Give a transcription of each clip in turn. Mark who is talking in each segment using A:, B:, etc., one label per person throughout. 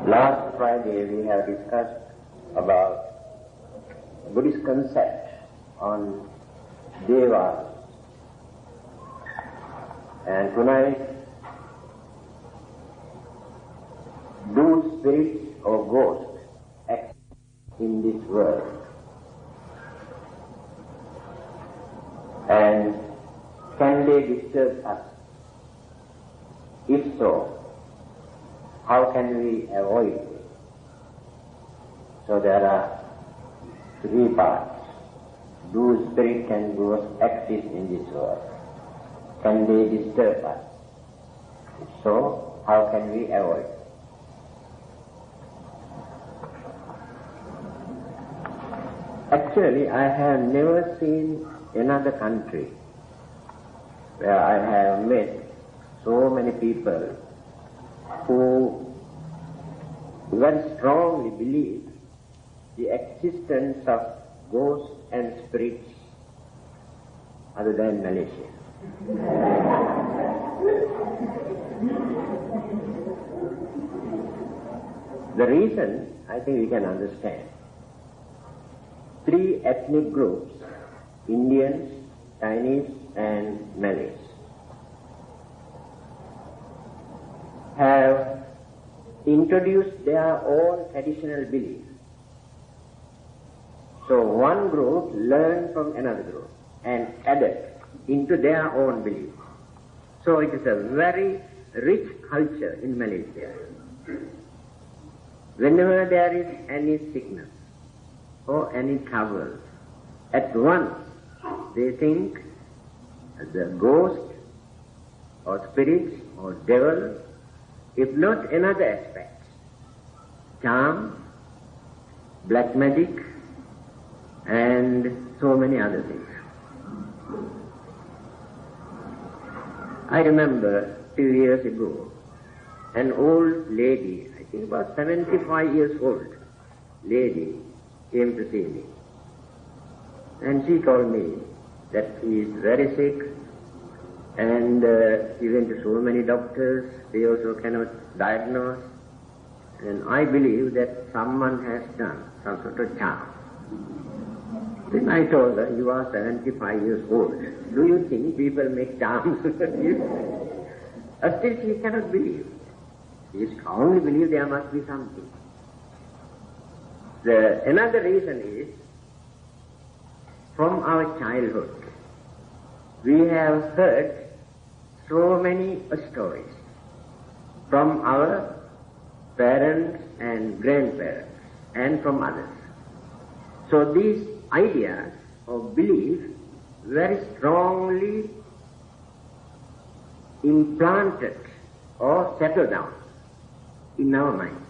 A: Last Friday we have discussed about Buddhist concept on Devas, and tonight, do spirits or ghosts exist in this world? And can they disturb us? If so, how can we avoid it? So there are three parts. Do spirits and ghosts exist in this world? Can they disturb us? If so, how can we avoid it? Actually, I have never seen another country where I have met so many people who very strongly believe the existence of ghosts and spirits other than Malaysia. The reason, I think we can understand. Three ethnic groups, Indians, Chinese and Malays, have introduced their own traditional beliefs. So one group learned from another group and added into their own beliefs. So it is a very rich culture in Malaysia. Whenever there is any sickness or any trouble, at once they think the ghost or spirits or devil, if not another aspect, charm, black magic, and so many other things. I remember a few years ago, an old lady, I think about 75 years old lady, came to see me. And she told me that she is very sick and she went to so many doctors, they also cannot diagnose. And I believe that someone has done some sort of charm. Then I told her, you are 75 years old. Do you think people make charms? Still she cannot believe. She strongly believes there must be something. Another reason is, from our childhood, we have heard so many stories from our parents and grandparents and from others. So these ideas or beliefs very strongly implanted or settled down in our minds.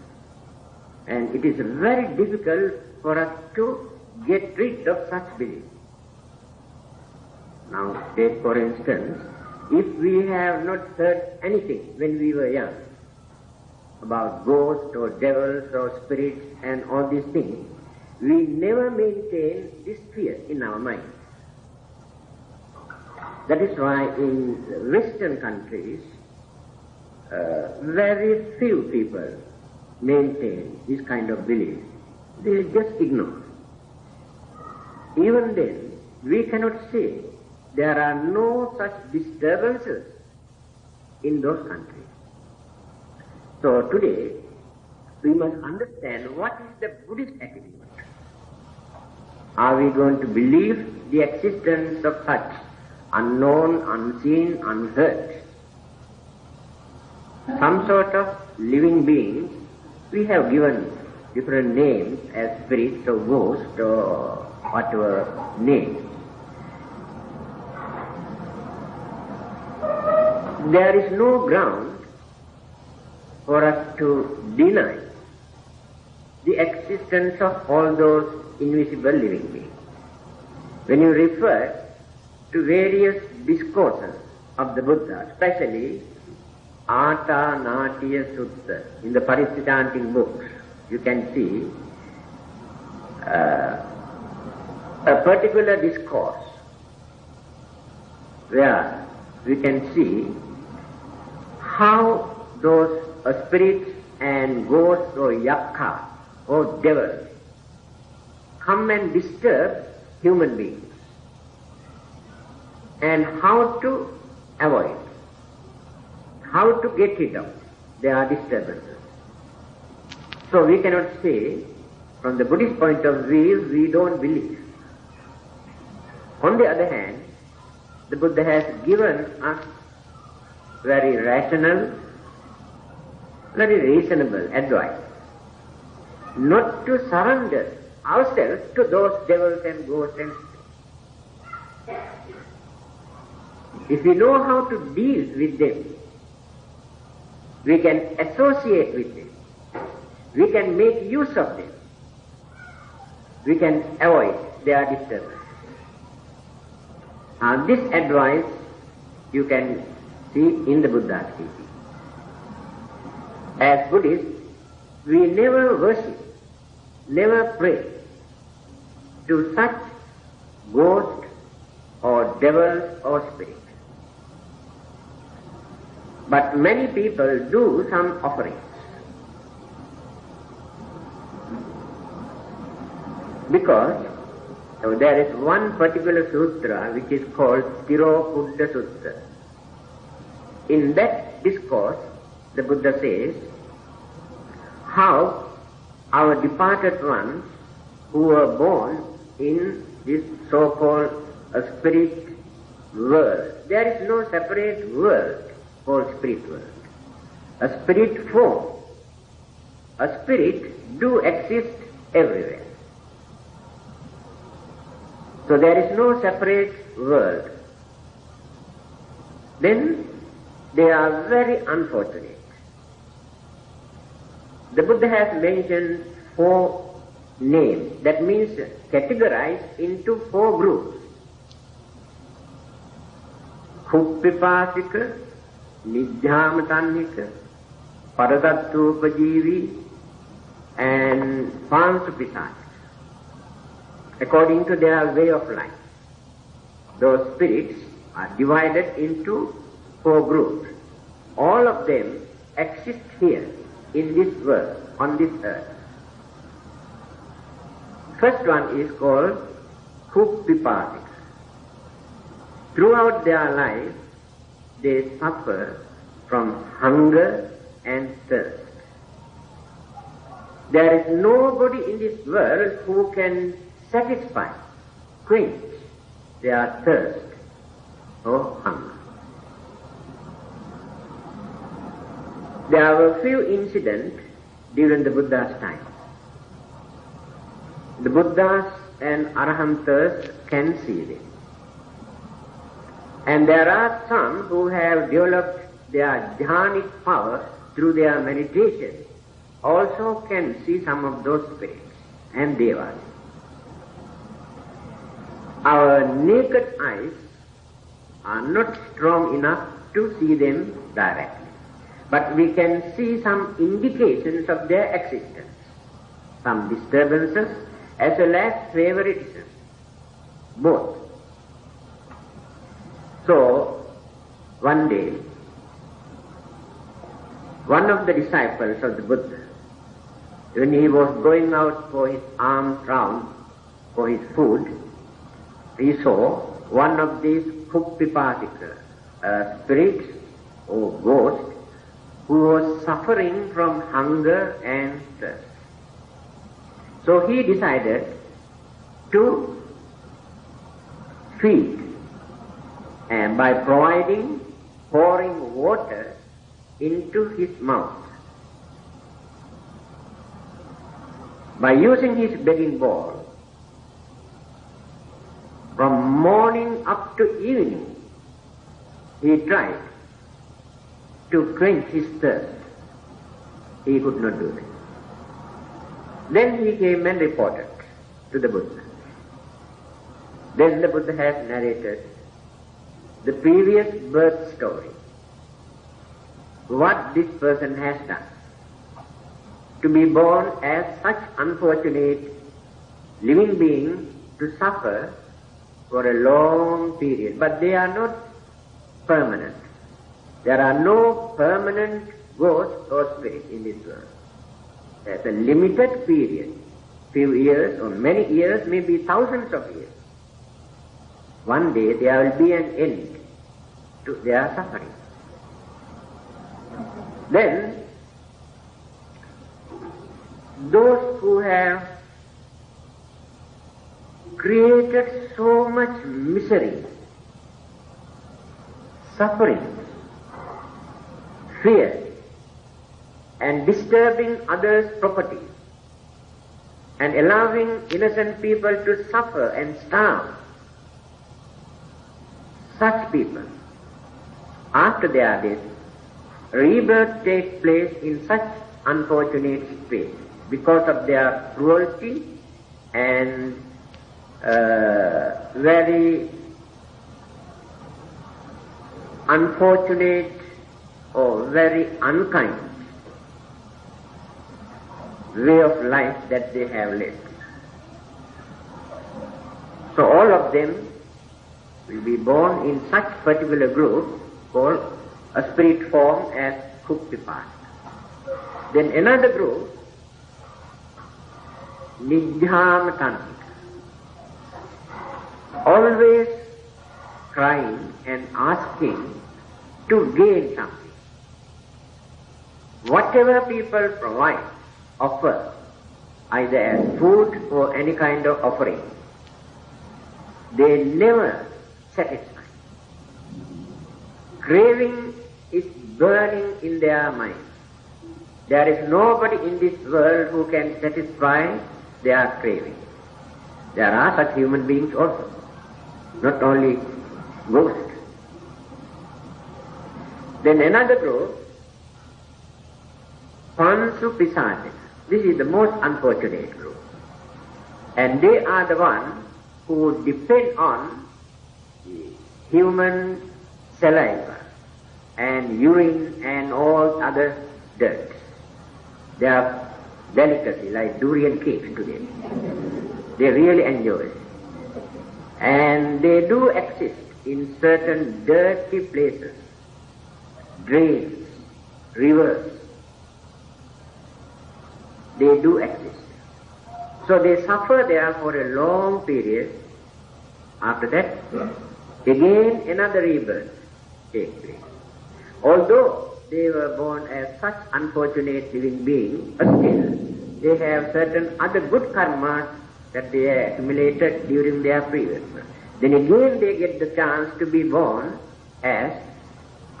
A: And it is very difficult for us to get rid of such beliefs. Now, take for instance, if we have not heard anything when we were young about ghosts or devils or spirits and all these things, we never maintain this fear in our minds. That is why in Western countries, very few people maintain this kind of belief. They just ignore. Even then, we cannot say there are no such disturbances in those countries. So today, we must understand what is the Buddhist attitude. Are we going to believe the existence of such unknown, unseen, unheard, some sort of living beings? We have given different names as spirits or ghosts or whatever name. There is no ground for us to deny the existence of all those invisible living beings. When you refer to various discourses of the Buddha, especially Ata Natya Sutta, in the Paristhityantic books, you can see a particular discourse where we can see how those spirits and ghosts or yakka or devils come and disturb human beings, and how to avoid, how to get rid of their disturbances. So we cannot say, from the Buddhist point of view, we don't believe. On the other hand, the Buddha has given us very rational, very reasonable advice not to surrender ourselves to those devils and ghosts and spirits. If we know how to deal with them, we can associate with them, we can make use of them, we can avoid their disturbance. This advice you can see in the Buddha's teaching. As Buddhists, we never worship, never pray to such ghosts or devils or spirits. But many people do some offerings. Because there is one particular sutra which is called Tirokuddha Sutta. In that discourse, the Buddha says how our departed ones who were born in this so-called spirit world, there is no separate world called spirit world. A spirit form, a spirit do exist everywhere. So there is no separate world. Then they are very unfortunate. The Buddha has mentioned 4 names, that means categorized into 4 groups. Kuppipasika, Nidhyamatannika, Paratattupajivi, and Pansupisaka, according to their way of life. Those spirits are divided into 4 groups. All of them exist here in this world, on this earth. First one is called Kuppipasika. Throughout their life, they suffer from hunger and thirst. There is nobody in this world who can satisfy, quench their thirst or hunger. There were few incidents during the Buddha's time. The Buddhas and Arahantas can see them. And there are some who have developed their jhanic power through their meditation, also can see some of those spirits and devas. Our naked eyes are not strong enough to see them directly, but we can see some indications of their existence, some disturbances as well as favoritism, both. So, one day, one of the disciples of the Buddha, when he was going out for his alms round for his food, he saw one of these Kuppipasika spirits or ghosts who was suffering from hunger and thirst. So he decided to feed, and by pouring water into his mouth. By using his begging bowl, from morning up to evening, he tried to quench his thirst. He could not do that. Then he came and reported to the Buddha. Then the Buddha has narrated the previous birth story, what this person has done to be born as such unfortunate living being, to suffer for a long period. But they are not permanent. There are no permanent ghosts or spirits in this world. There's a limited period, few years or many years, maybe thousands of years. One day there will be an end to their suffering. Then, those who have created so much misery, suffering, fear, and disturbing others' property, and allowing innocent people to suffer and starve, such people, after their death, rebirth takes place in such unfortunate state because of their cruelty and very unfortunate or very unkind way of life that they have lived. So all of them will be born in such particular group called a spirit form as Kuktipat. Then another group, Nidhamatantika, always crying and asking to gain something. Whatever people provide, offer, either as food or any kind of offering, they never satisfy. Craving is burning in their mind. There is nobody in this world who can satisfy their craving. There are such human beings also, not only ghosts. Then another group, Pansu Pisate. This is the most unfortunate group. And they are the ones who depend on human saliva and urine and all other dirt. They are delicacy like durian cakes today. They really enjoy it. And they do exist in certain dirty places, drains, rivers. They do exist. So they suffer there for a long period. After that, again another rebirth takes place. Although they were born as such unfortunate living beings, but still they have certain other good karmas that they have accumulated during their previous birth. Then again they get the chance to be born as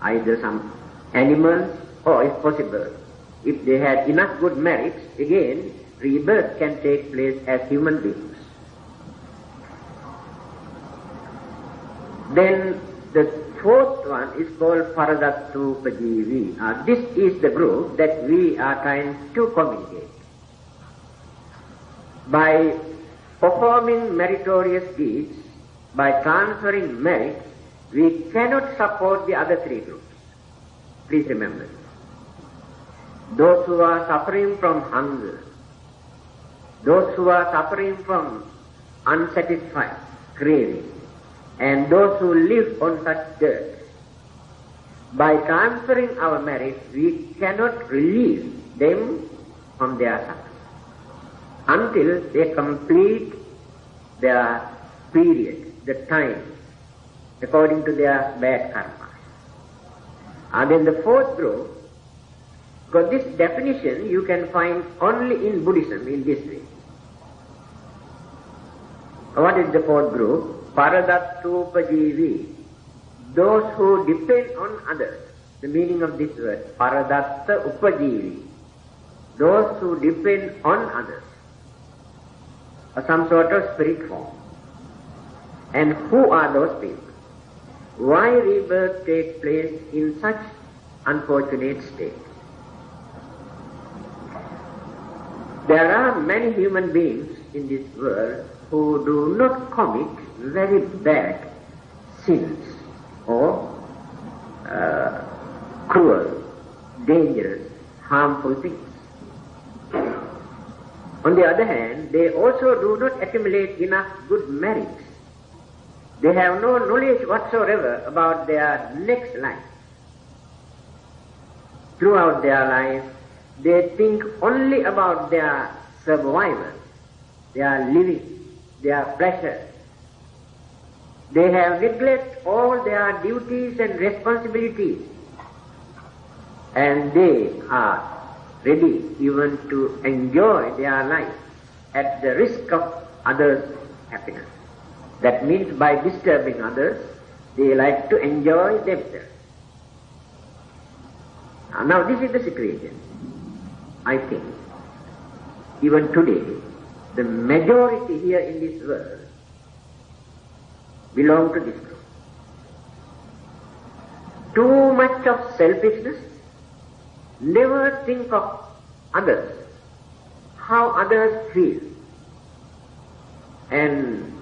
A: either some animals or, if possible, if they had enough good merits, again rebirth can take place as human beings. Then the fourth one is called Paradattupajivi. This is the group that we are trying to communicate. By performing meritorious deeds, by transferring merit, we cannot support the other three groups. Please remember. Those who are suffering from hunger, those who are suffering from unsatisfied craving, and those who live on such dirt, by transferring our merit, we cannot relieve them from their suffering until they complete their period, the time, according to their bad karma. And then the fourth group, because this definition you can find only in Buddhism in this way. What is the fourth group? Paradattupajivi. Those who depend on others. The meaning of this word, Paradatta Upajivi. Those who depend on others. Or some sort of spirit form. And who are those people? Why rebirth takes place in such unfortunate state? There are many human beings in this world who do not commit very bad sins or cruel, dangerous, harmful things. On the other hand, they also do not accumulate enough good merits. They have no knowledge whatsoever about their next life. throughout their life, they think only about their survival, their living, their pleasure. They have neglected all their duties and responsibilities, and they are ready even to enjoy their life at the risk of others' happiness. That means by disturbing others, they like to enjoy themselves. Now this is the situation. I think even today, the majority here in this world belong to this group. Too much of selfishness, never think of others, how others feel, and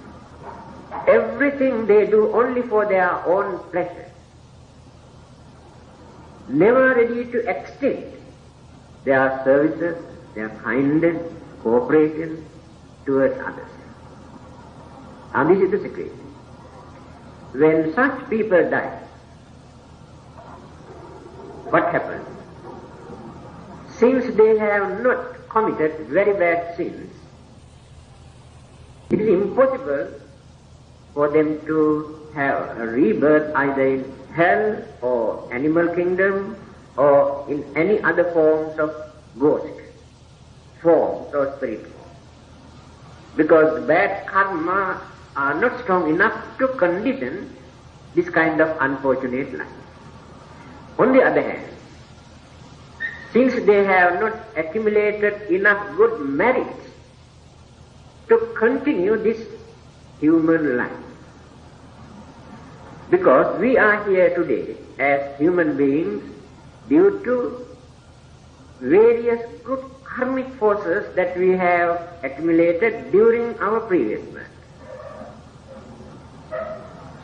A: everything they do only for their own pleasure, never ready to extend their services, their kindness, cooperation towards others. And this is the situation. When such people die, what happens? Since they have not committed very bad sins, it is impossible for them to have a rebirth either in hell or animal kingdom or in any other forms of ghost forms or spirit forms. Because bad karma are not strong enough to condition this kind of unfortunate life. On the other hand, since they have not accumulated enough good merits to continue this human life, because we are here today as human beings due to various good karmic forces that we have accumulated during our previous birth.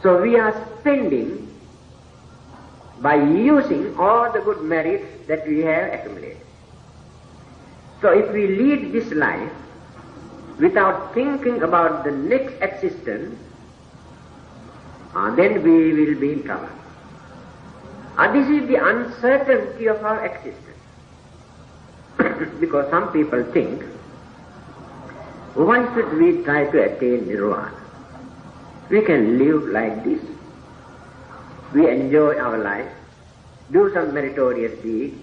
A: So we are spending by using all the good merits that we have accumulated. So if we lead this life without thinking about the next existence, then we will be in trouble. This is the uncertainty of our existence. Because some people think, why should we try to attain nirvana? We can live like this. We enjoy our life, do some meritorious deeds,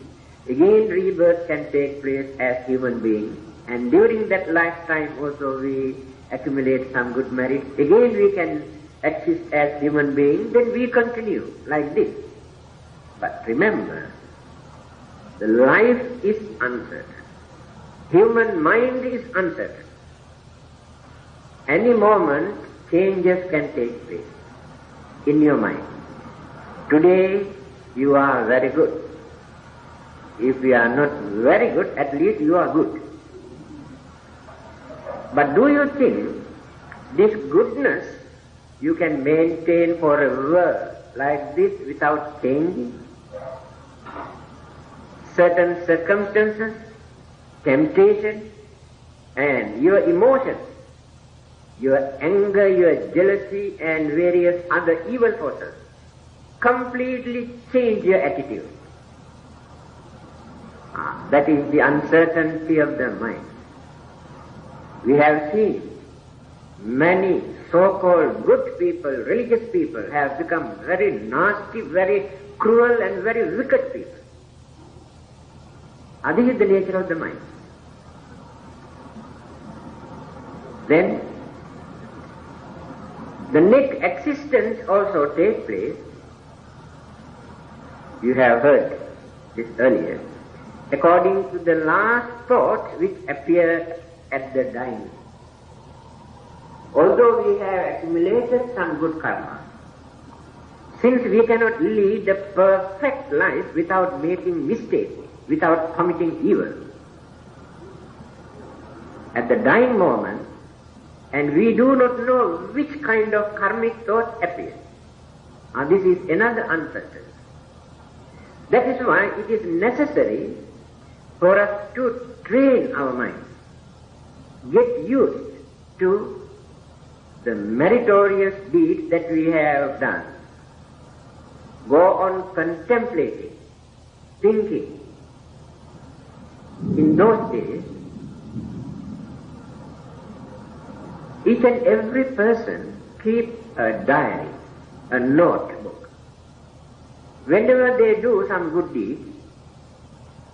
A: again rebirth can take place as human beings, and during that lifetime also we accumulate some good merit, again we can exist as human beings, then we continue like this. But remember, the life is uncertain. Human mind is uncertain. Any moment changes can take place in your mind. Today you are very good. If you are not very good, at least you are good. But do you think this goodness you can maintain forever like this without changing? Certain circumstances, temptation, and your emotions, your anger, your jealousy, and various other evil forces completely change your attitude. That is the uncertainty of the mind. We have seen many so-called good people, religious people, have become very nasty, very cruel, and very wicked people. This is the nature of the mind. Then, the next existence also takes place. You have heard this earlier. According to the last thought which appeared at the dying. Although we have accumulated some good karma, since we cannot lead a perfect life without making mistakes, without committing evil, at the dying moment, and we do not know which kind of karmic thought appears. This is another uncertainty. That is why it is necessary for us to train our mind, get used to the meritorious deeds that we have done. Go on contemplating, thinking, In those days, each and every person keep a diary, a notebook. Whenever they do some good deeds,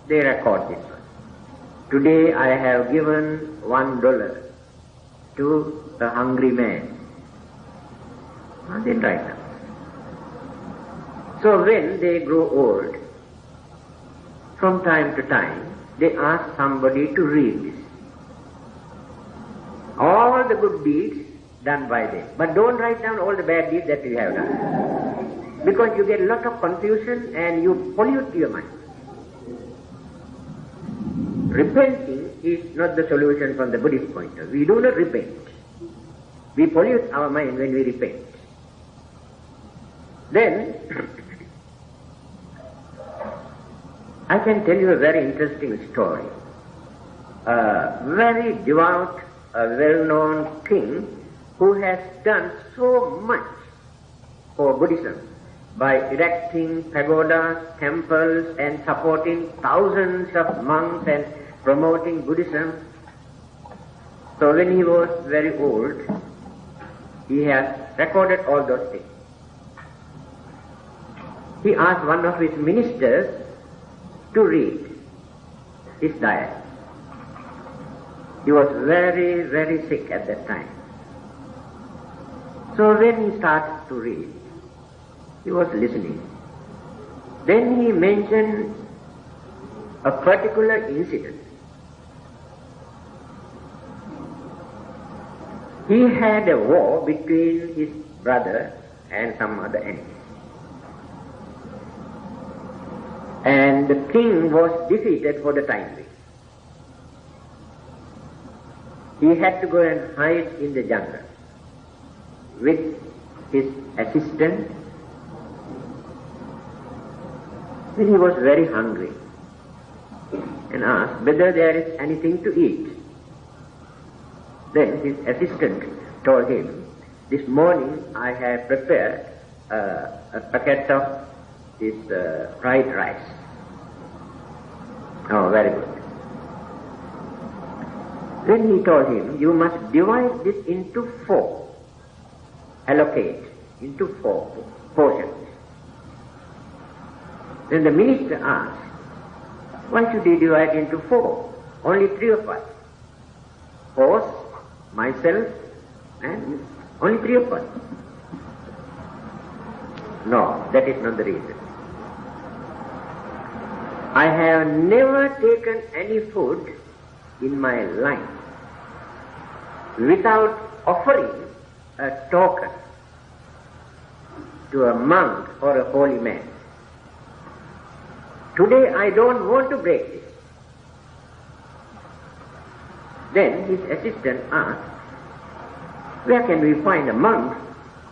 A: they record this one. Today I have given $1 to a hungry man. Then write down. So when they grow old, from time to time, they ask somebody to read this. All the good deeds done by them. But don't write down all the bad deeds that you have done. Because you get a lot of confusion and you pollute your mind. Repenting is not the solution from the Buddhist point of view. We do not repent. We pollute our mind when we repent. Then, I can tell you a very interesting story. A very devout, well-known king who has done so much for Buddhism by erecting pagodas, temples, and supporting thousands of monks and promoting Buddhism. So when he was very old, he has recorded all those things. He asked one of his ministers to read his diary. He was very, very sick at that time. So when he started to read, he was listening. Then he mentioned a particular incident. He had a war between his brother and some other enemy. And the king was defeated for the time being. He had to go and hide in the jungle with his assistant. Then he was very hungry and asked whether there is anything to eat. Then his assistant told him, this morning I have prepared a packet of this fried rice. Oh, very good. Then he told him, you must divide this into 4. Allocate into 4 portions. Then the minister asked, why should he divide into 4? Only 3 of us. Horse, myself, and only 3 of us. No, that is not the reason. I have never taken any food in my life without offering a token to a monk or a holy man. Today I don't want to break this. Then his assistant asked, where can we find a monk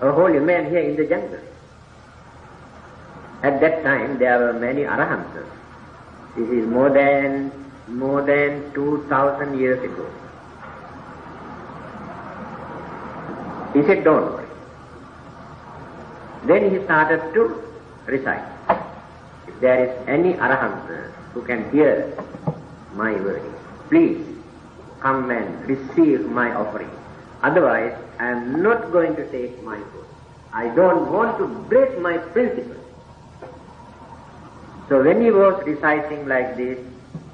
A: or holy man here in the jungle? At that time there were many arahants. This is more than 2,000 years ago. He said, don't worry. Then he started to recite. If there is any arahant who can hear my word, please come and receive my offering. Otherwise, I am not going to take my food. I don't want to break my principle. So when he was reciting like this,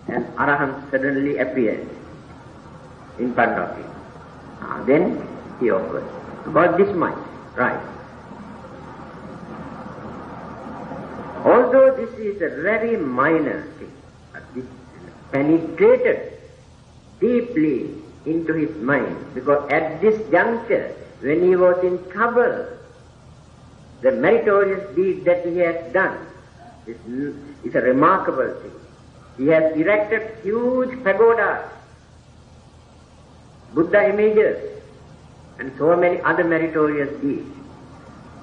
A: an arahant suddenly appeared in front of him. Then he offered about this much rice. Although this is a very minor thing, but this penetrated deeply into his mind, because at this juncture, when he was in trouble, the meritorious deed that he has done is a remarkable thing. He has erected huge pagodas, Buddha images, and so many other meritorious deeds.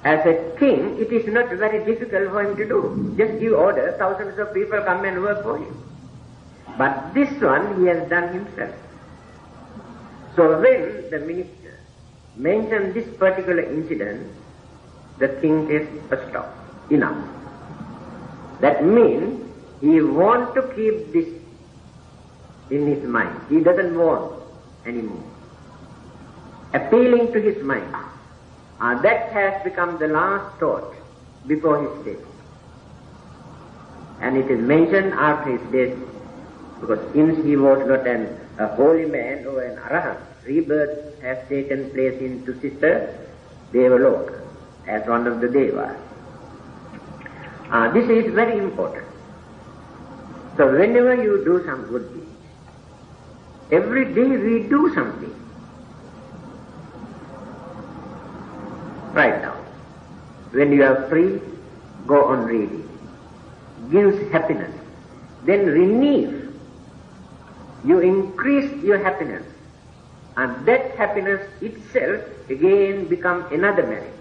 A: As a king, it is not very difficult for him to do. Just give order, thousands of people come and work for him. But this one he has done himself. So when the minister mentioned this particular incident, the king says, stop, enough. That means he wants to keep this in his mind. He doesn't want anymore. Appealing to his mind. That has become the last thought before his death. And it is mentioned after his death, because since he was not a holy man or an arahant, rebirth has taken place into Sister Devaloka as one of the Devas. This is very important. So whenever you do some good deed, every day we do something. Right now, when you are free, go on reading. Gives happiness. Then renew. You increase your happiness. And that happiness itself again becomes another merit.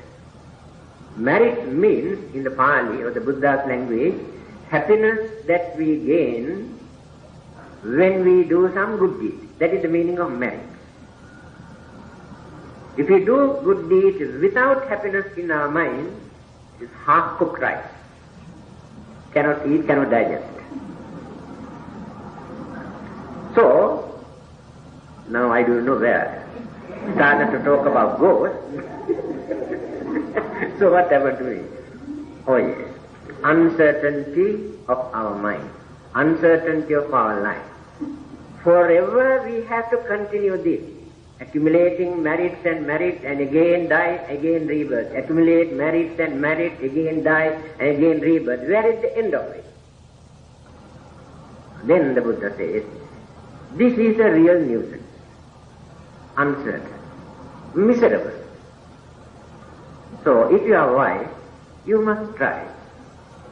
A: Merit means, in the Pali or the Buddha's language, happiness that we gain when we do some good deed. That is the meaning of merit. If we do good deeds without happiness in our mind, it is half-cooked rice. Cannot eat, cannot digest. So, now I don't know where. Started to talk about ghosts. So what am I doing? Oh yes, uncertainty of our mind, uncertainty of our life. Forever we have to continue this, accumulating merits and again die, again rebirth. Accumulate merits and again die, and again rebirth. Where is the end of it? Then the Buddha says, this is a real nuisance, uncertain, miserable. So if you are wise, you must try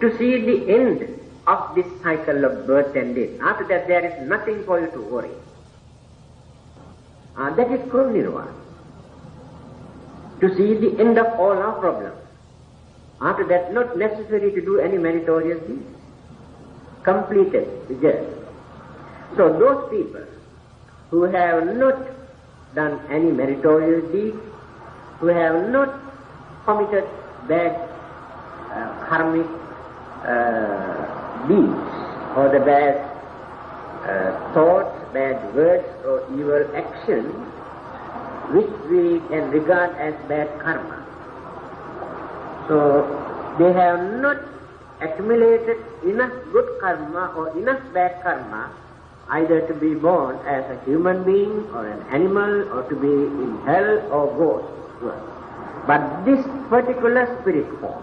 A: to see the end of this cycle of birth and death. After that there is nothing for you to worry. That is called nirvana. To see the end of all our problems. After that, not necessary to do any meritorious deeds. Completed the journey. So those people who have not done any meritorious deeds, who have not committed bad karmic deeds or the bad thoughts, bad words or evil actions which we can regard as bad karma. So they have not accumulated enough good karma or enough bad karma either to be born as a human being or an animal or to be in hell or ghost world. But this particular spirit form,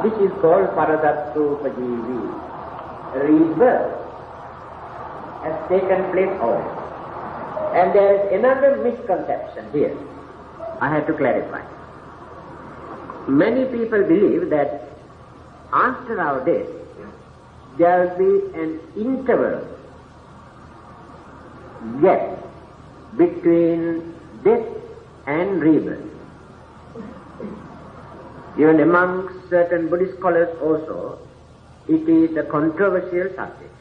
A: this is called Paradattupajivi. Rebirth has taken place already. And there is another misconception here. I have to clarify. Many people believe that after our death, there will be an interval gap between death and rebirth. Even among certain Buddhist scholars also, it is a controversial subject.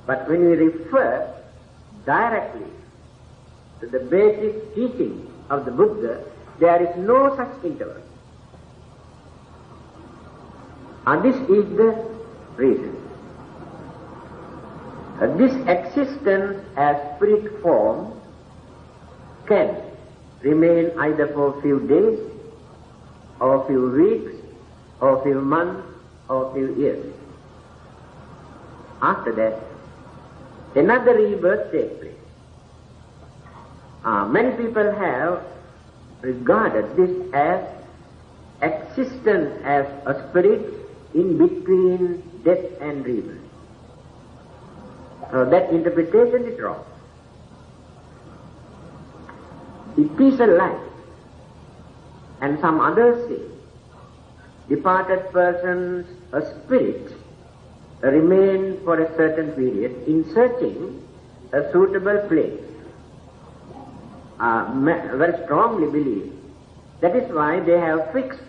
A: But when we refer directly to the basic teaching of the Buddha, there is no such interval. And this is the reason. This existence as spirit form can remain either for a few days, or a few weeks, or a few months, or a few years. After that, another rebirth takes place. Many people have regarded this as existence as a spirit in between death and rebirth. That interpretation is wrong. It is a life. And some others say, departed persons, a spirit, remain for a certain period in searching a suitable place. Very strongly believe. That is why they have fixed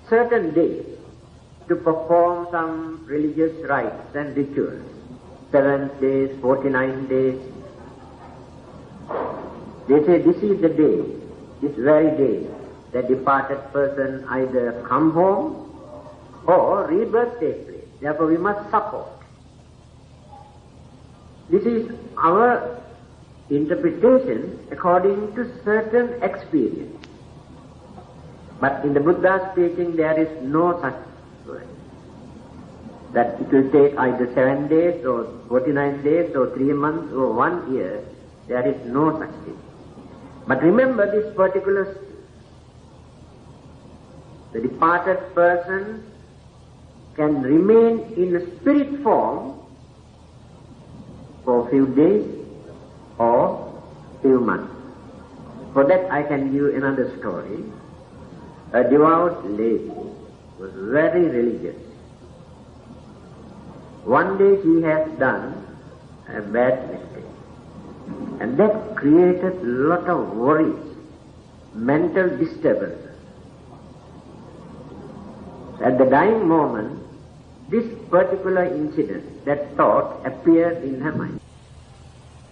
A: certain days to perform some religious rites and rituals. 7 days, 49 days. They say this is the day, this very day, the departed person either come home or rebirth takes place. Therefore we must support. This is our interpretation according to certain experience. But in the Buddha's teaching there is no such word. That it will take either 7 days or 49 days or 3 months or 1 year. There is no such thing. But remember this particular state. The departed person can remain in a spirit form for a few days or few months. For that I can give another story. A devout lady was very religious. One day she has done a bad mistake, and that created a lot of worries, mental disturbances. At the dying moment, this particular incident, that thought appeared in her mind.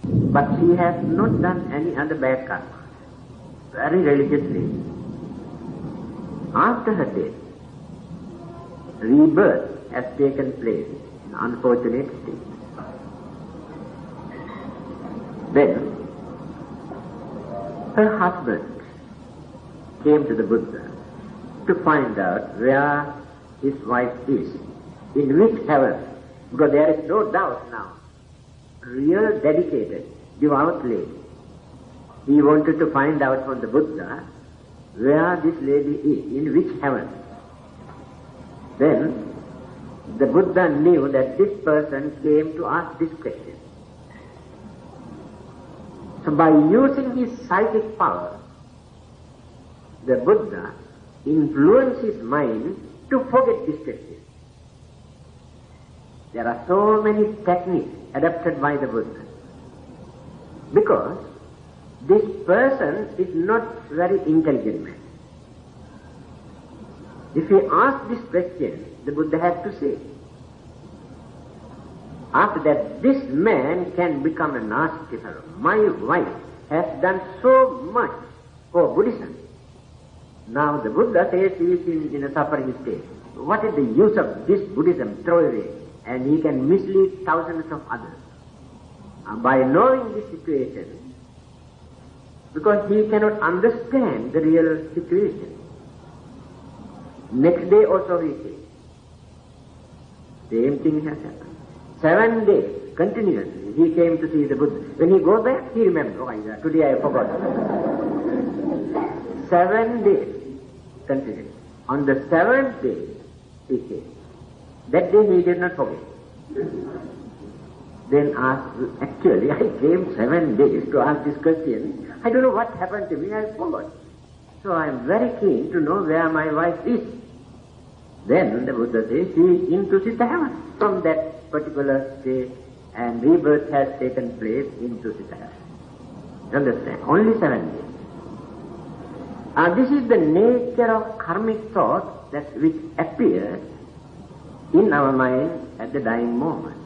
A: But she has not done any other bad karma. Very religiously. After her death, rebirth has taken place in unfortunate state. Then, her husband came to the Buddha to find out where his wife is, in which heaven, because there is no doubt now, real dedicated, devout lady. He wanted to find out from the Buddha where this lady is, in which heaven. Then the Buddha knew that this person came to ask this question. So by using his psychic power, the Buddha influenced his mind to forget this question. There are so many techniques adapted by the Buddha, because this person is not very intelligent man. If he asked this question, the Buddha had to say. After that, this man can become a nasty fellow. My wife has done so much for Buddhism. Now the Buddha says he is in a suffering state. What is the use of this Buddhism? Throw away. And he can mislead thousands of others. By knowing this situation, because he cannot understand the real situation. Next day also he says, same thing has happened. 7 days continuously he came to see the Buddha. When he goes back, he remembers, oh, today I forgot. 7 days continuously. On the 7th day he came. That day he did not forget. Then asked, actually I came 7 days to ask this question. I don't know what happened to me, I forgot. So I am very keen to know where my wife is. Then the Buddha says, she is into Siddha heaven. From that particular state, and rebirth has taken place into Siddha heaven. Understand? Only 7 days. This is the nature of karmic thought that which appears in our mind at the dying moment.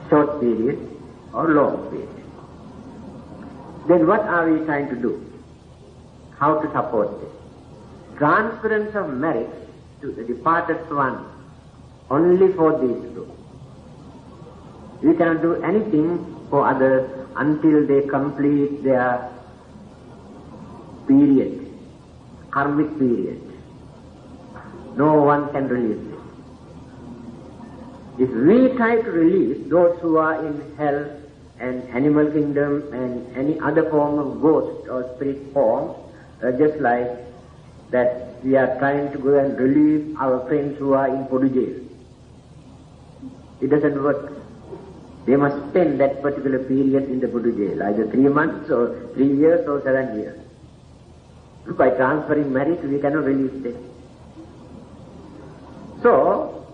A: Short period or long period. Then what are we trying to do? How to support this? Transference of merit to the departed one only for these two. We cannot do anything for others until they complete their period, karmic period. No one can release them. If we try to release those who are in hell and animal kingdom and any other form of ghost or spirit form, just like that we are trying to go and relieve our friends who are in Podu jail. It doesn't work. They must spend that particular period in the Podu jail, either 3 months or 3 years or 7 years. By transferring merit, we cannot release them. So,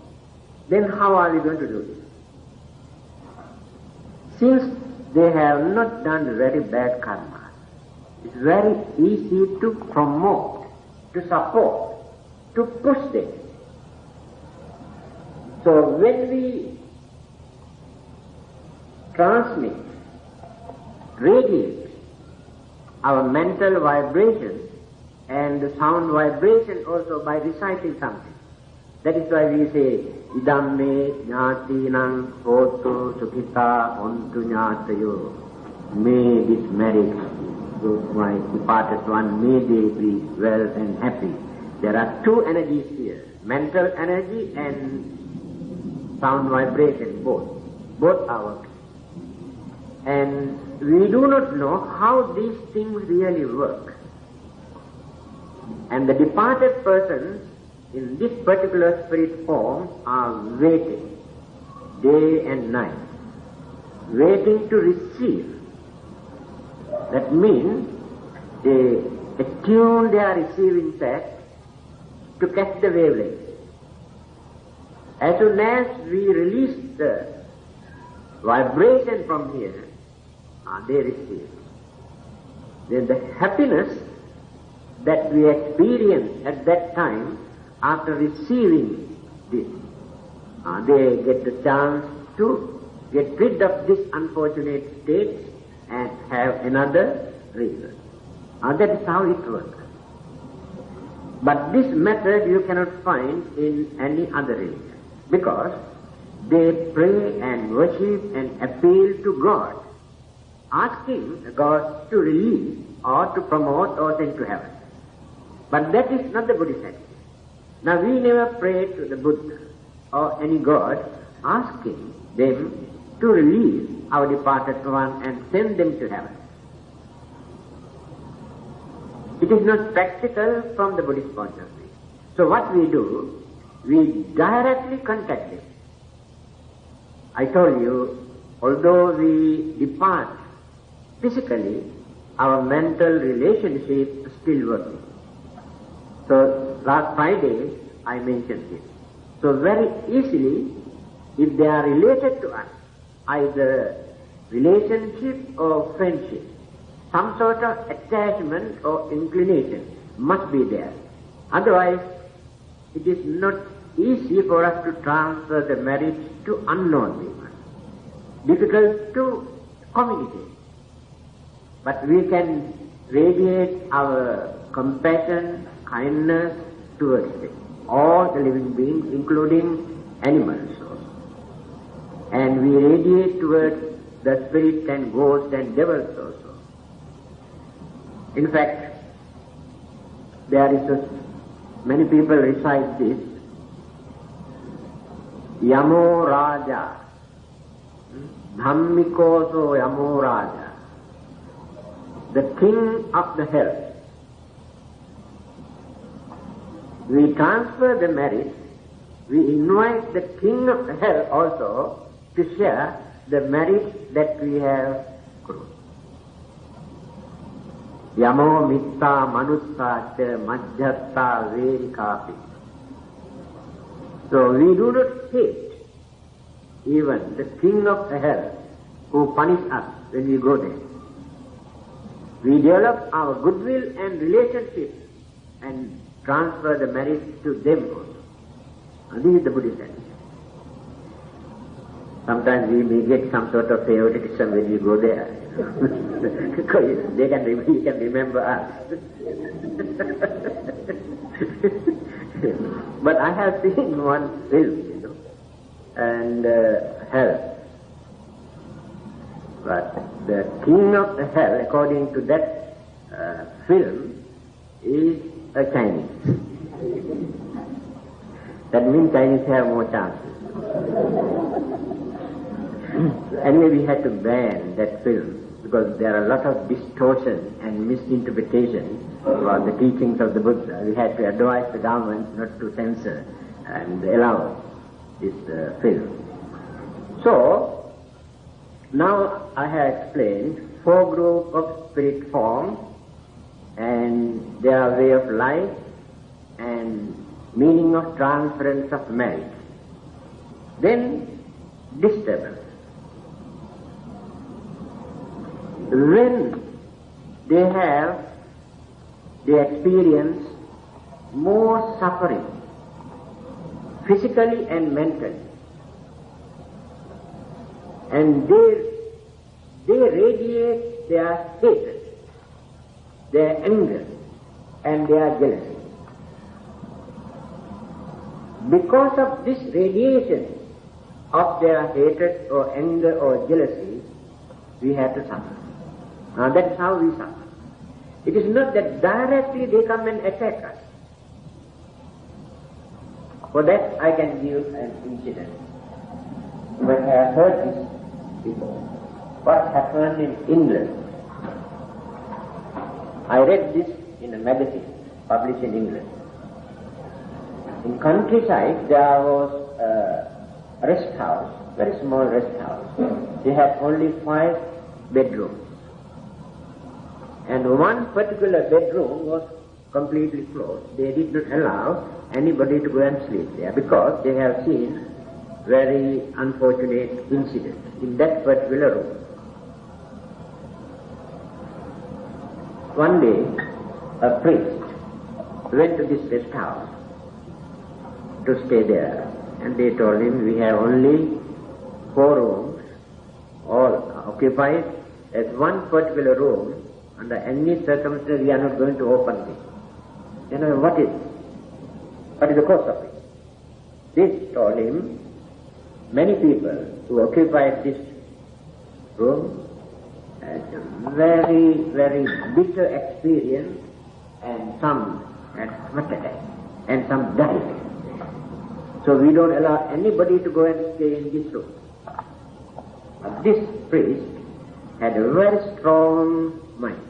A: then how are we going to do this? Since they have not done very bad karma, it's very easy to promote, to support, to push them. So when we transmit, radiate our mental vibration and the sound vibration also by reciting something, That is why we say, idam me jnatinam hotu sukhita ontu jnatayo. May this marriage, those my departed one, may they be well and happy. There are two energies here, mental energy and sound vibration, both. Both are working. And we do not know how these things really work. And the departed persons in this particular spirit form are waiting day and night, waiting to receive. That means they attune their receiving set to catch the wavelength. As soon as we release the vibration from here, they receive. Then the happiness that we experience at that time after receiving this, they get the chance to get rid of this unfortunate state and have another reason. That is how it works. But this method you cannot find in any other religion, because they pray and worship and appeal to God, asking God to release or to promote or send to heaven. But that is not the Buddhist attitude. Now we never pray to the Buddha or any God asking them to release our departed one and send them to heaven. It is not practical from the Buddhist point of view. So what we do, we directly contact them. I told you, although we depart physically, our mental relationship is still working. So last Friday I mentioned this. So very easily, if they are related to us, either relationship or friendship, some sort of attachment or inclination must be there. Otherwise, it is not easy for us to transfer the marriage to unknown people. Difficult to communicate. But we can radiate our compassion, kindness towards them, all the living beings, including animals also. And we radiate towards the spirits and ghosts and devils also. In fact, there is many people recite this, Yamo Raja, Dhammikoso Yamo Raja, the king of the hell. We transfer the merit, we invite the king of the hell also to share the merit that we have accrued. Yamo mitta manussa cha majjatta verikapi. So we do not hate even the king of the hell who punish us when we go there. We develop our goodwill and relationship and transfer the merit to them also. And this is the Buddhist attitude. Sometimes we may get some sort of favoritism when we go there. Because he can remember us. But I have seen one film, and hell. But the king of the hell, according to that film, is a Chinese. That means Chinese have more chances. Anyway, we had to ban that film because there are a lot of distortion and misinterpretation about the teachings of the Buddha. We had to advise the government not to censor and allow this film. So, now I have explained 4 groups of spirit forms and their way of life and meaning of transference of marriage. Then, disturbance. When they experience more suffering, physically and mentally, and they radiate their hatred, their anger, and their jealousy. because of this radiation of their hatred or anger or jealousy, we have to suffer. That's how we suffer. It is not that directly they come and attack us. For that I can give an incident. When I have heard this before, what happened in England. I read this in a magazine published in England. In countryside there was a rest house, very small rest house. They had only 5 bedrooms. And one particular bedroom was completely closed. They did not allow anybody to go and sleep there because they have seen very unfortunate incidents in that particular room. One day, a priest went to this rest house to stay there, and they told him, we have only 4 rooms, all occupied. As one particular room, under any circumstance, we are not going to open it. You know, what is the cause of it? This told him, many people who occupied this room had a very, very bitter experience, and some had heart attack, and some died. So we don't allow anybody to go and stay in this room. But this priest had a very strong mind.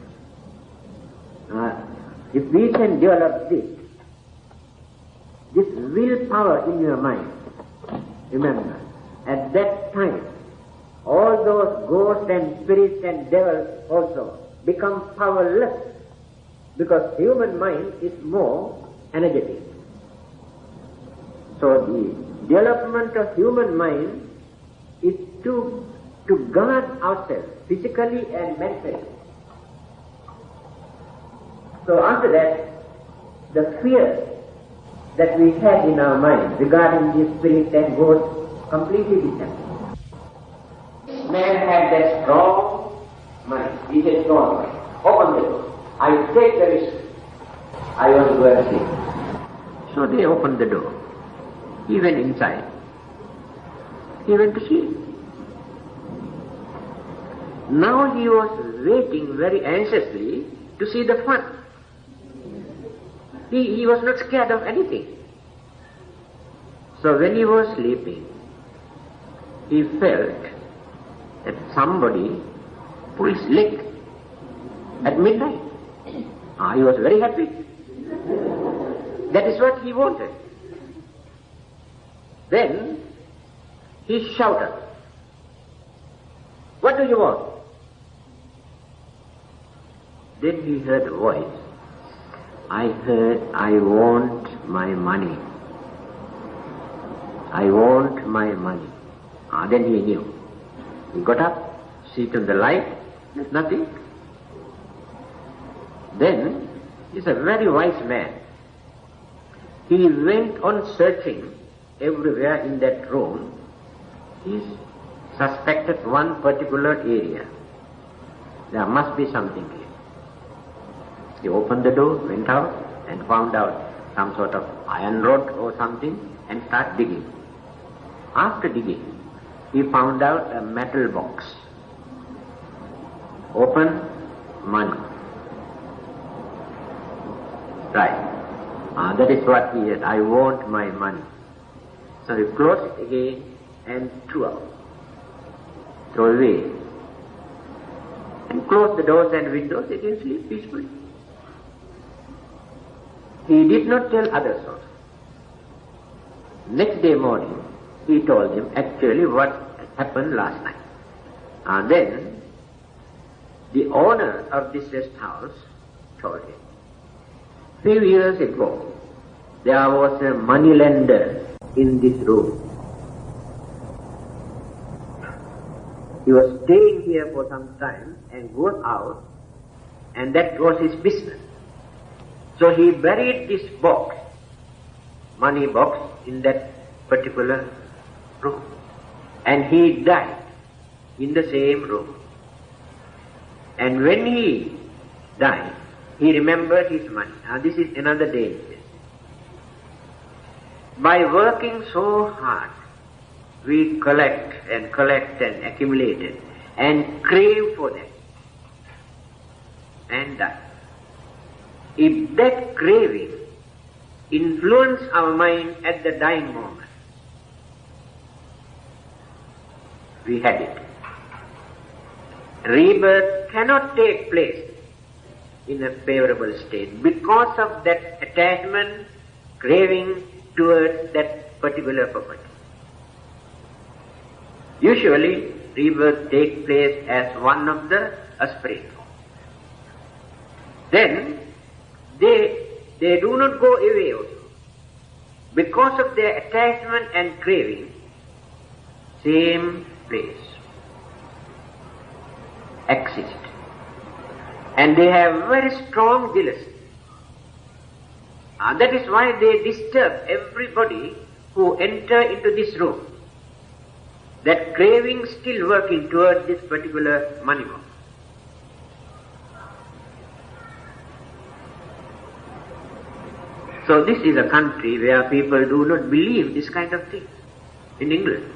A: If we can develop this willpower in your mind, remember, at that time, all those ghosts and spirits and devils also become powerless, because human mind is more energetic. So the development of human mind is to guard ourselves physically and mentally. So after that, the fear that we had in our mind regarding the spirit and ghosts completely disappeared. Man had that strong mind. He said, strong mind. Open the door. I take the risk. I want to go and sleep. So they opened the door. He went inside. He went to sleep. Now he was waiting very anxiously to see the fun. He was not scared of anything. So when he was sleeping, he felt that somebody pulled his leg at midnight. He was very happy. That is what he wanted. Then he shouted, "What do you want?" Then he heard a voice. I heard, "I want my money. I want my money." Then he knew. He got up, sit on the light, there's nothing. Then, he's a very wise man. He went on searching everywhere in that room. He suspected one particular area. There must be something here. He opened the door, went out, and found out some sort of iron rod or something, and started digging. After digging, he found out a metal box. Open, money. Right. That is what he said. I want my money. So he closed it again and threw out. Throw away. And closed the doors and windows, he can sleep peacefully. He did not tell others also. Next day morning, he told them actually what happened last night. Then, the owner of this rest house told him, few years ago, there was a moneylender in this room. He was staying here for some time and goes out, and that was his business. So he buried this box, money box, in that particular room. And he died in the same room. And when he died, he remembered his money. This is another day. By working so hard, we collect and accumulate it and crave for that and die. If that craving influence our mind at the dying moment, we had it. Rebirth cannot take place in a favorable state because of that attachment, craving towards that particular property. Usually, rebirth takes place as one of the aspirations. Then, they do not go away also. Because of their attachment and craving, same place exist. And they have very strong jealousy. That is why they disturb everybody who enter into this room. That craving still working towards this particular money box. So this is a country where people do not believe this kind of thing. In England,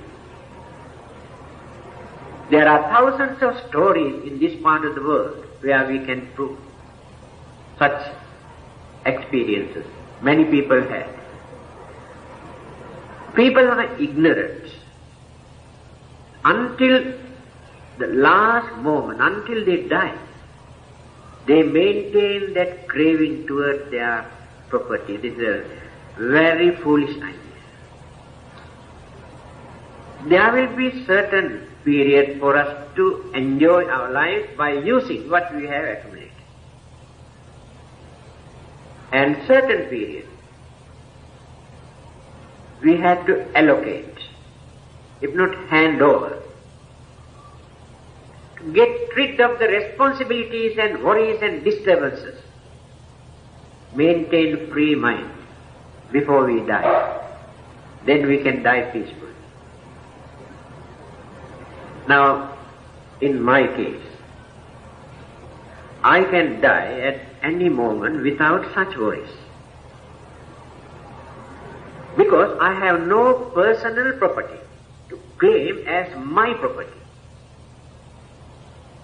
A: there are thousands of stories in this part of the world where we can prove such experiences. Many people had. People are ignorant until the last moment, until they die. They maintain that craving towards their property. This is a very foolish idea. There will be certain period for us to enjoy our life by using what we have accumulated. And certain period we have to allocate, if not hand over, to get rid of the responsibilities and worries and disturbances. Maintain free mind before we die. Then we can die peacefully. Now, in my case, I can die at any moment without such worries. Because I have no personal property to claim as my property.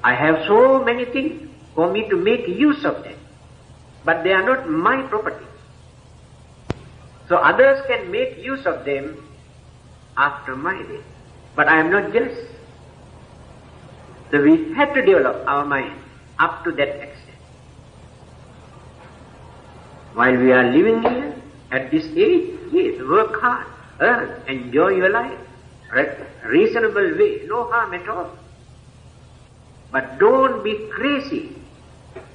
A: I have so many things for me to make use of them, but they are not my property. So others can make use of them after my death, but I am not jealous. So we have to develop our mind up to that extent. While we are living here, at this age, yes, work hard, earn, enjoy your life, reasonable way, no harm at all. But don't be crazy.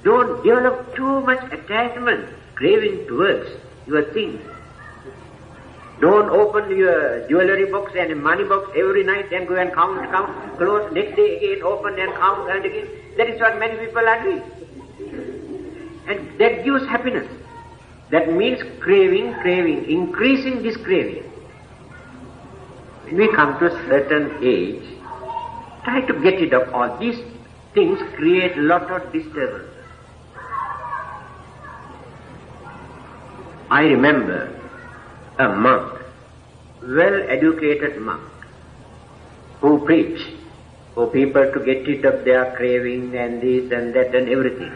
A: Don't develop too much attachment, craving towards your things. Don't open your jewelry box and money box every night and go and count, close, next day again, open and count and again. That is what many people are doing. And that gives happiness. That means craving, increasing this craving. When we come to a certain age, try to get rid of all these things, create a lot of disturbance. I remember a monk, well-educated monk, who preached for people to get rid of their craving and this and that and everything.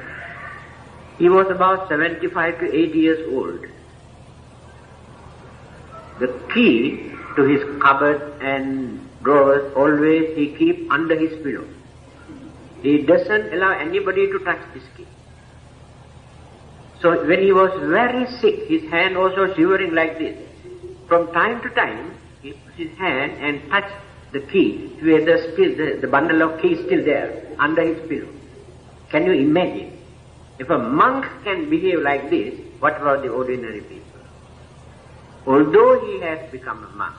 A: He was about 75 to 80 years old. The key to his cupboard and drawers always he keeps under his pillow. He doesn't allow anybody to touch this key. So when he was very sick, his hand also shivering like this, from time to time he puts his hand and touch the key, where the bundle of keys still there, under his pillow. Can you imagine? If a monk can behave like this, what about the ordinary people? Although he has become a monk,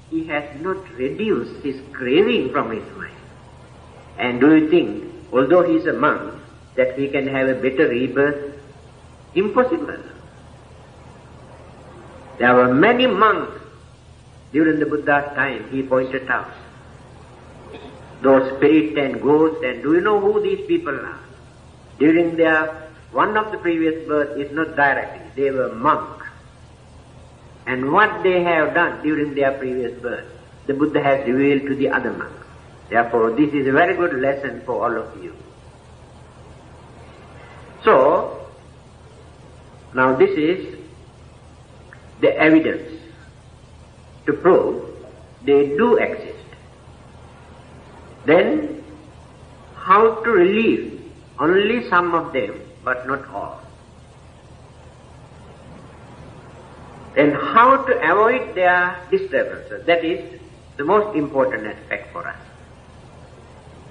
A: he has not reduced his craving from his mind. And do you think, although he is a monk, that he can have a better rebirth? Impossible. There were many monks during the Buddha's time, he pointed out. Those spirits and ghosts, and do you know who these people are? During their one of the previous births is not directly, they were monks. and what they have done during their previous birth, the Buddha has revealed to the other monks. Therefore, this is a very good lesson for all of you. So, now this is the evidence to prove they do exist. Then, how to relieve only some of them, but not all. Then how to avoid their disturbances. That is the most important aspect for us.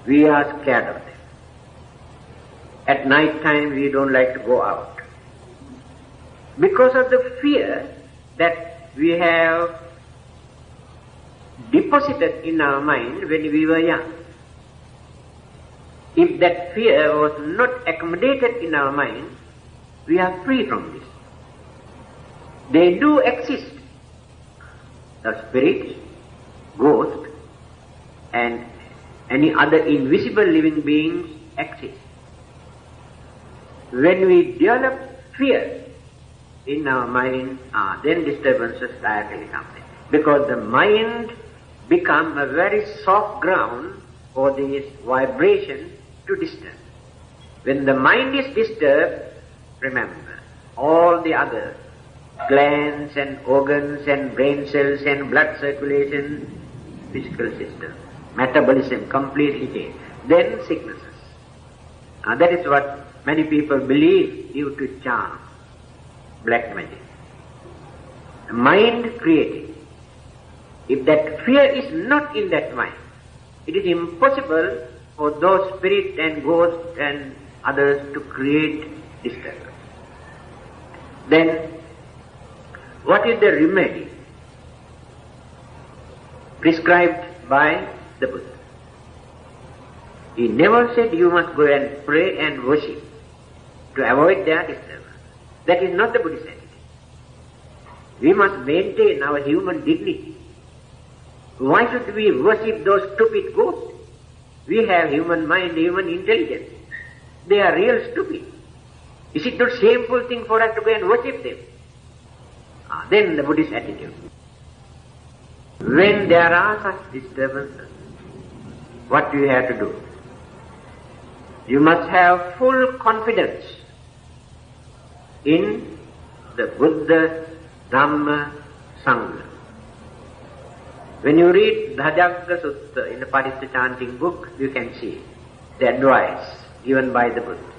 A: We are scared of them. At night time we don't like to go out, because of the fear that we have deposited in our mind when we were young. If that fear was not accommodated in our mind, we are free from this. They do exist. The spirits, ghosts, and any other invisible living beings exist. When we develop fear in our mind, then disturbances directly come in. Because the mind becomes a very soft ground for this vibration to disturb. When the mind is disturbed, remember, all the other glands and organs and brain cells and blood circulation, physical system, metabolism completely change. Then sicknesses. That is what many people believe due to charm, black magic. The mind created. If that fear is not in that mind, it is impossible for those spirits and ghosts and others to create disturbance. Then, what is the remedy prescribed by the Buddha? He never said you must go and pray and worship to avoid their disturbance. That is not the Buddhist attitude. We must maintain our human dignity. Why should we worship those stupid ghosts? We have human mind, human intelligence. They are real stupid. Is it not a shameful thing for us to go and worship them? Then the Buddhist attitude. When there are such disturbances, what do you have to do? You must have full confidence in the Buddha, Dhamma, Sangha. When you read Dhajagga Sutta in the Parista chanting book, you can see the advice given by the Buddha.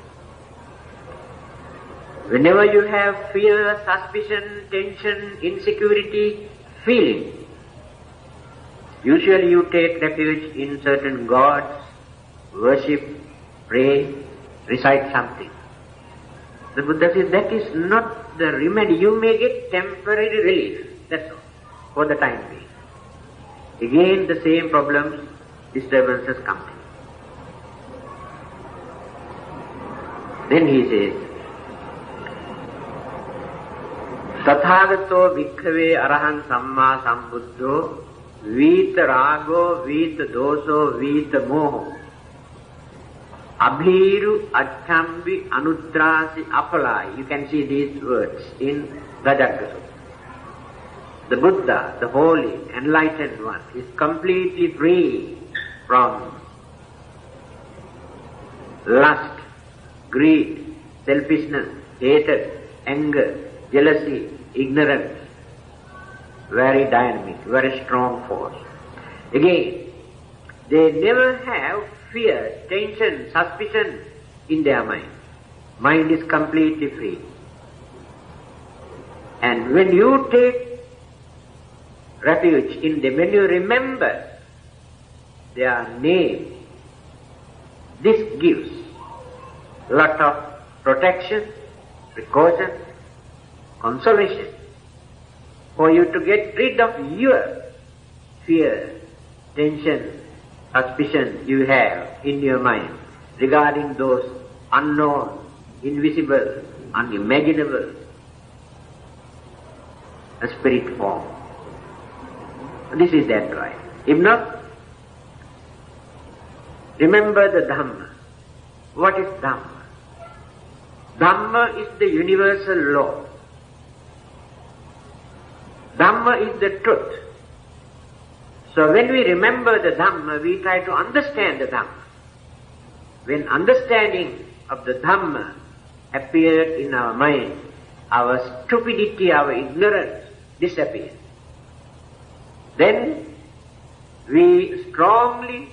A: Whenever you have fear, suspicion, tension, insecurity, feeling, usually you take refuge in certain gods, worship, pray, recite something. The Buddha says that is not the remedy. You may get temporary relief, that's all, for the time being. Again the same problems, disturbances come in. Then he says, Tathagato bhikkhave arahang samma sambuddho vita rago vita doso vita moho abhiru achambi anudrasi apalai. You can see these words in Dhajagga Sutta. The Buddha, the holy, enlightened one, is completely free from lust, greed, selfishness, hatred, anger, jealousy, ignorance. Very dynamic, very strong force. Again, they never have fear, tension, suspicion in their mind. Mind is completely free. And when you take refuge in them, when you remember their name, this gives lot of protection, precaution, consolation for you to get rid of your fear, tension, suspicion you have in your mind regarding those unknown, invisible, unimaginable spirit form. This is that right. If not, remember the Dhamma. What is Dhamma? Dhamma is the universal law. Dhamma is the truth. So when we remember the Dhamma, we try to understand the Dhamma. When understanding of the Dhamma appears in our mind, our stupidity, our ignorance disappears. Then we strongly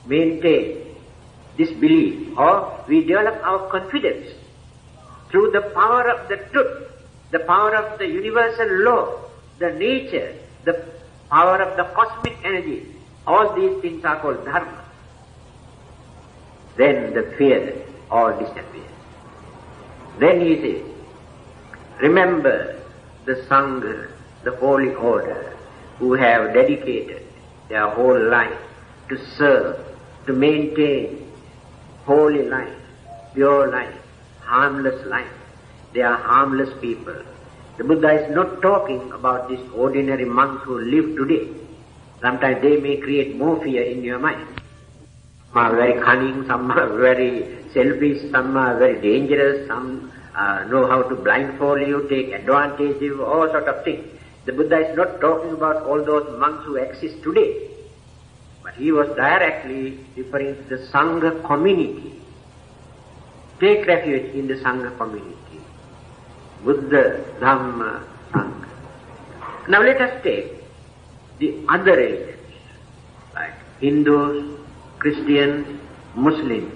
A: maintain this belief, or we develop our confidence through the power of the truth, the power of the universal law, the nature, the power of the cosmic energy. All these things are called dharma. Then the fear all disappears. Then he says, remember the Sangha, the holy order, who have dedicated their whole life to serve, to maintain holy life, pure life, harmless life. They are harmless people. The Buddha is not talking about these ordinary monks who live today. Sometimes they may create more fear in your mind. Some are very cunning, some are very selfish, some are very dangerous, some know how to blindfold you, take advantage of you, all sort of things. The Buddha is not talking about all those monks who exist today, but he was directly referring to the Sangha community. Take refuge in the Sangha community. Buddha, Dhamma, Sangha. Now let us take the other religions, like Hindus, Christians, Muslims.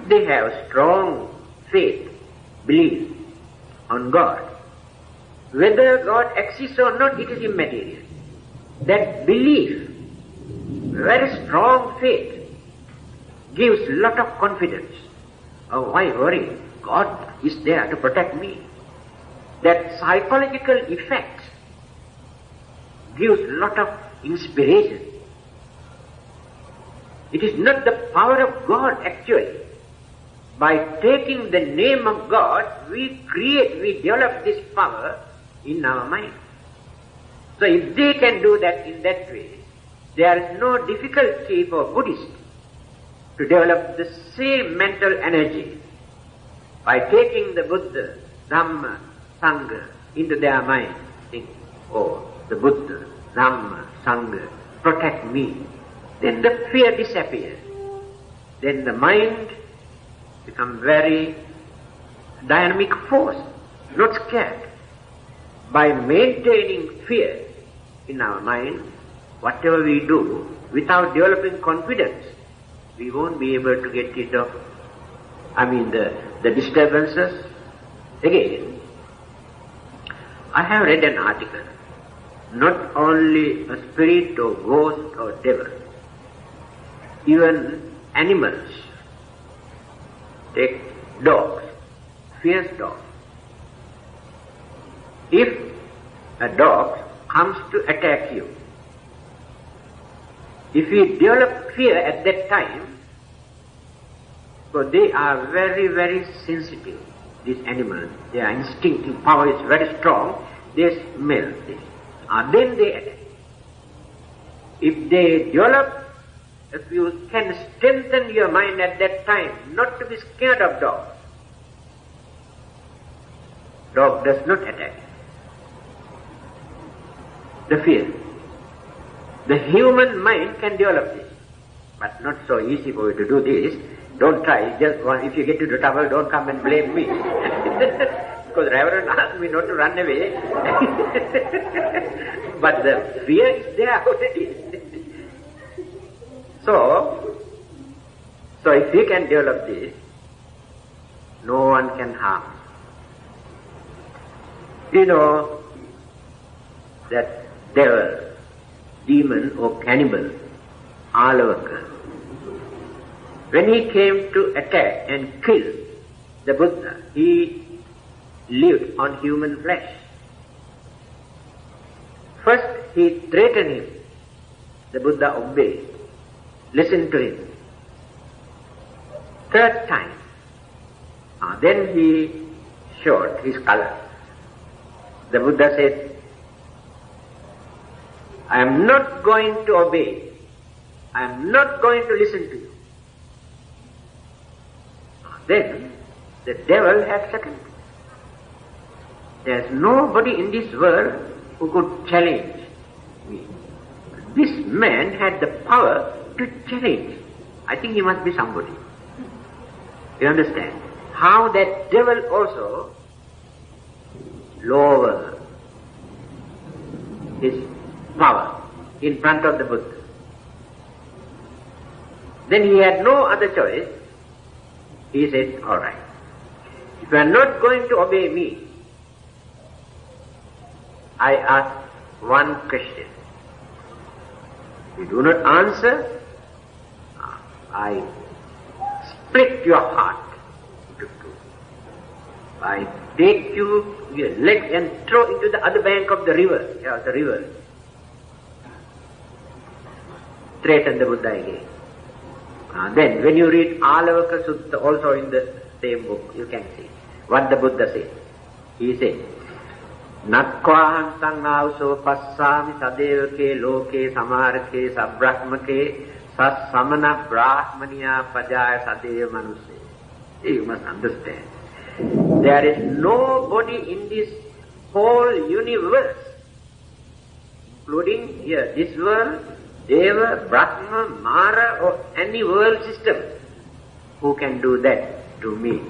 A: They have strong faith, belief on God. Whether God exists or not, it is immaterial. That belief, very strong faith, gives a lot of confidence. Oh, why worry? God is there to protect me. That psychological effect gives a lot of inspiration. It is not the power of God actually. By taking the name of God, we develop this power in our mind. So if they can do that in that way, there is no difficulty for Buddhists to develop the same mental energy by taking the Buddha, Dhamma, Sangha into their mind, think, oh, the Buddha, Dhamma, Sangha protect me. Then the fear disappears. Then the mind becomes very dynamic force, not scared. By maintaining fear in our mind, whatever we do, without developing confidence, we won't be able to get rid of, the disturbances. Again, I have read an article, not only a spirit or ghost or devil, even animals, take dogs, fierce dogs. If a dog comes to attack you, if you develop fear at that time, so they are very, very sensitive, these animals, their instinctive power is very strong, they smell this, then they attack. If they develop, if you can strengthen your mind at that time, not to be scared of dog. Dog does not attack. The fear. The human mind can develop this, but not so easy for you to do this. Don't try, just one, if you get into trouble, don't come and blame me. Because Reverend asked me not to run away. But the fear is there already. So if we can develop this, no one can harm. You know that devil, demon or cannibal, Alavaka, when he came to attack and kill the Buddha, he lived on human flesh. First he threatened him. The Buddha obeyed. Listen to him. Third time, then he showed his color. The Buddha said, I am not going to obey. I am not going to listen to you. Then the devil had second. There's nobody in this world who could challenge me. This man had the power to challenge. I think he must be somebody. You understand? How that devil also lowered his power in front of the Buddha. Then he had no other choice. He said, all right, if you are not going to obey me, I ask one question. If you do not answer, I split your heart into two. I take you, your legs, and throw into the other bank of the river. Yeah, the river. Threaten the Buddha again. Then, when you read Alavaka Sutta, also in the same book, you can see what the Buddha said. He said, Nakkvahan sangāvso passāmi sadevake loke samarake sabrahmake sasamana brahmaniya pajaya sadeva manuse. You must understand. There is nobody in this whole universe, including here, this world, Deva, Brahma, Mara, or any world system, who can do that to me.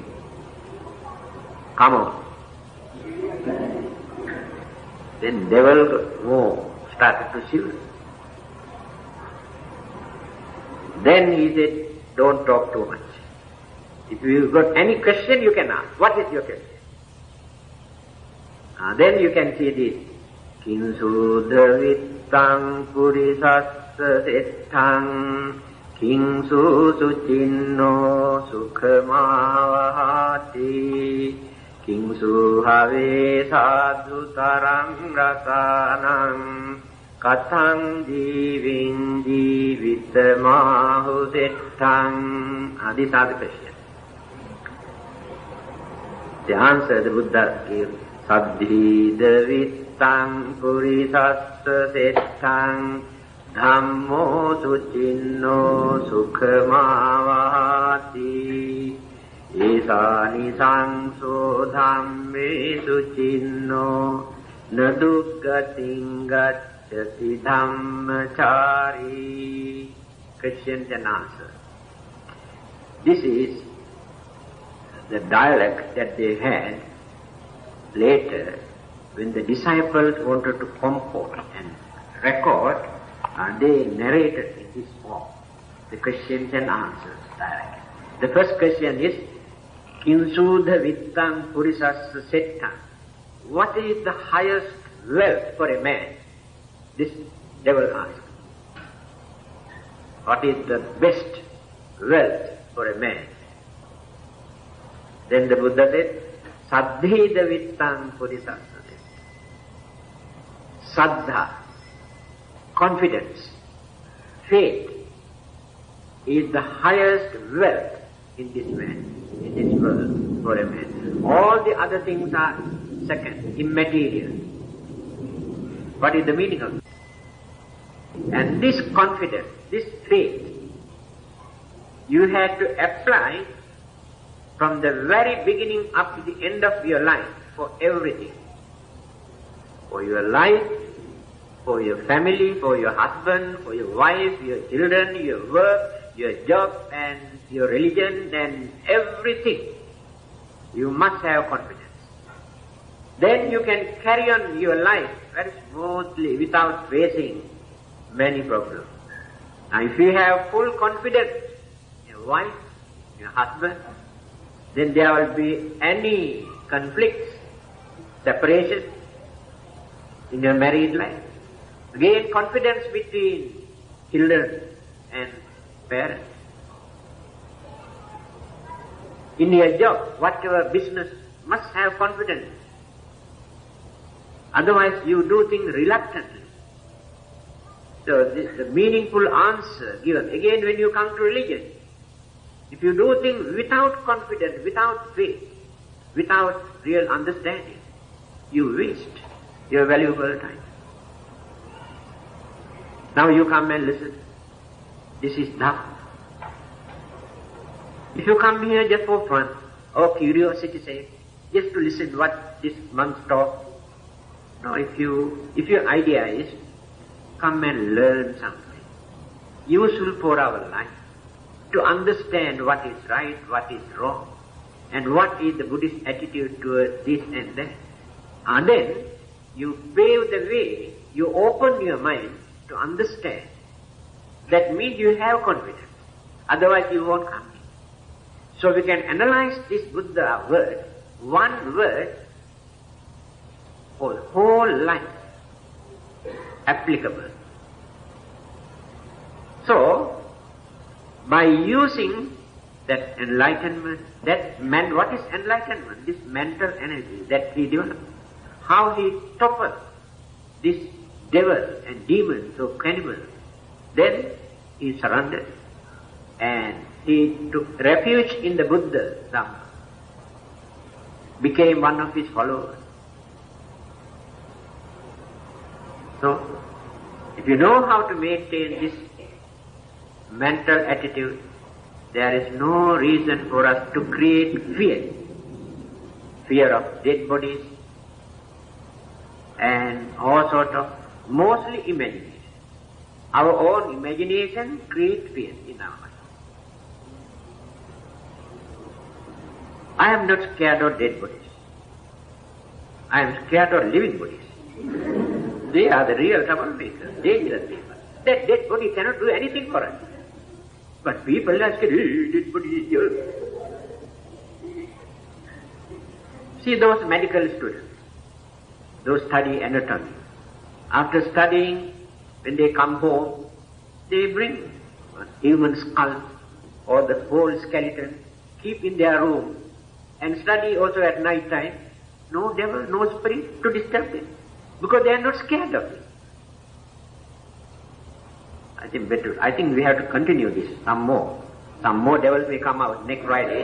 A: Come on. Then devil started to shiver. Then he said, don't talk too much. If you've got any question, you can ask. What is your question? Then you can see this. Kinsudavittam purisassa setthaṃ Kingsu sucinno sukhamavahati Kingsu have sadhutaram rasanam Kathang jivin jivitamahu setthaṃ. These are the questions. The answer the Buddha gave, Saddhida vittam purisassa setthaṃ Dhammo sucinno sukhamavahati Esani sangso dhamme sucinno nadugating gacchati dhammachari. Questions and answers. This is the dialogue that they had later when the disciples wanted to compose and record. They narrated in this form the questions and answers directly. The first question is, Kinsudha vittam purisassa setthaṃ. What is the highest wealth for a man? This devil asked. What is the best wealth for a man? Then the Buddha said, Saddhida vittam purisassa setthaṃ. Saddha, confidence, faith is the highest wealth in this man, in this world, for a man. All the other things are second, immaterial. What is the meaning of it? And this confidence, this faith, you have to apply from the very beginning up to the end of your life for everything. For your life, for your family, for your husband, for your wife, your children, your work, your job, and your religion, and everything. You must have confidence. Then you can carry on your life very smoothly without facing many problems. Now if you have full confidence in your wife, your husband, then there will be any conflicts, separation in your married life. Again, confidence between children and parents. In your job, whatever business, must have confidence. Otherwise, you do things reluctantly. So, this is the meaningful answer given. Again, when you come to religion, if you do things without confidence, without faith, without real understanding, you waste your valuable time. Now you come and listen. This is Dhamma. If you come here just for fun or curiosity sake, just to listen what
B: this month's talk. Now if your idea is come and learn something useful for our life, to understand what is right, what is wrong, and what is the Buddhist attitude towards this and that, and then you pave the way, you open your mind to understand. That means you have confidence. Otherwise you won't come in. So we can analyze this Buddha word, one word, for whole life applicable. So, by using that enlightenment, what is enlightenment? This mental energy that he developed. How he toppled this devil and demons or cannibals. Then he surrendered and he took refuge in the Buddha Dhamma, became one of his followers. So, if you know how to maintain this mental attitude, there is no reason for us to create fear. Fear of dead bodies and all sorts of, mostly imagination. Our own imagination creates fear in our mind. I am not scared of dead bodies. I am scared of living bodies. They are the real troublemakers, dangerous people. That dead body cannot do anything for us. But people are scared, hey, dead body is here. See those medical students, those study anatomy. After studying, when they come home, they bring a human skull or the whole skeleton, keep in their room, and study also at night time. No devil, no spirit to disturb them, because they are not scared of it. I think we have to continue this some more. Some more devils may come out next Friday.